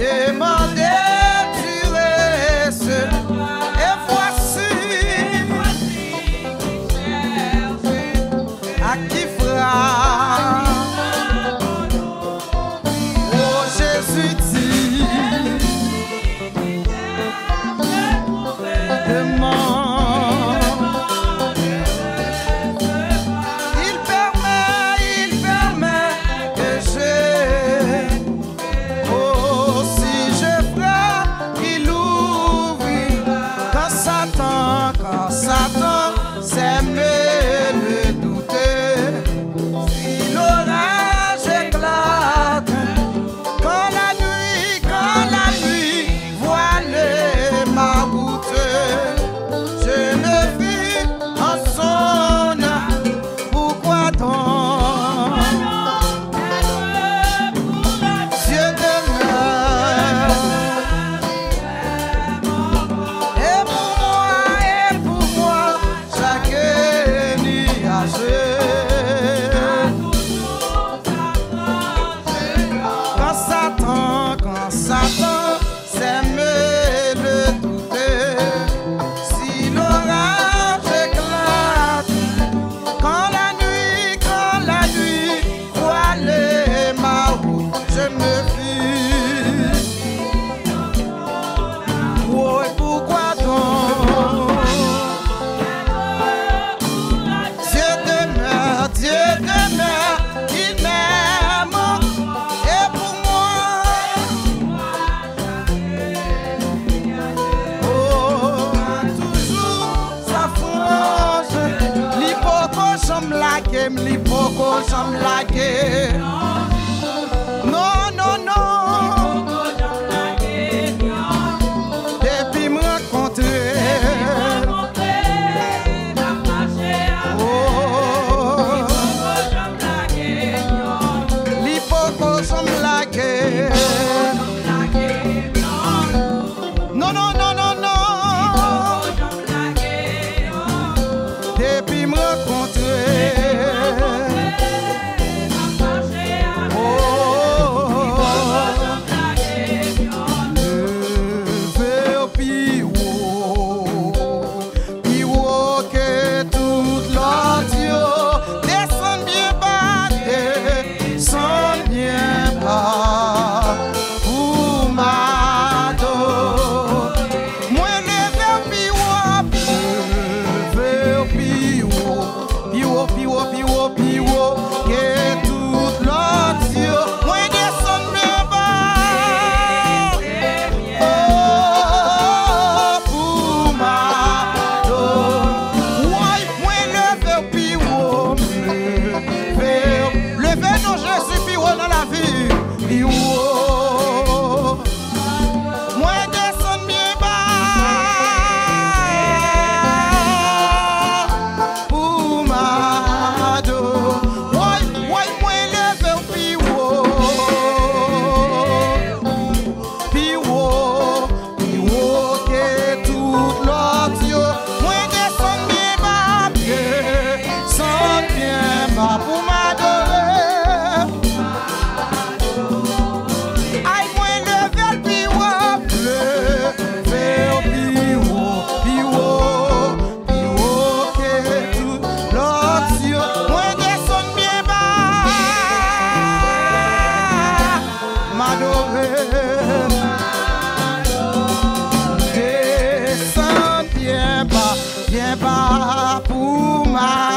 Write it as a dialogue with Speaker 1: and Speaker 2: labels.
Speaker 1: demandé, tu restes. Et voici à qui fera. Oh Jésus dit, demande. Il permet que j'ai. Oh, si je frappe, il ouvre. Quand Satan sème le douter, si l'orage éclate, quand la nuit voile ma route, je me vis en sonne. Pourquoi donc Dieu demeure? Et pour moi, chaque nuage. Quand Satan sème le douter, si l'orage éclate, quand la nuit voile ma route, je me fie. Oh, et pourquoi donc Dieu demeure, il m'aime. Et pour moi, oh, toujours ça frange. L'hypoco j'aime laguer. Non. Depuis me rencontrer. L'hypoco j'aime laguer. Non. Depuis me rencontrer. Descends bien bas pour ma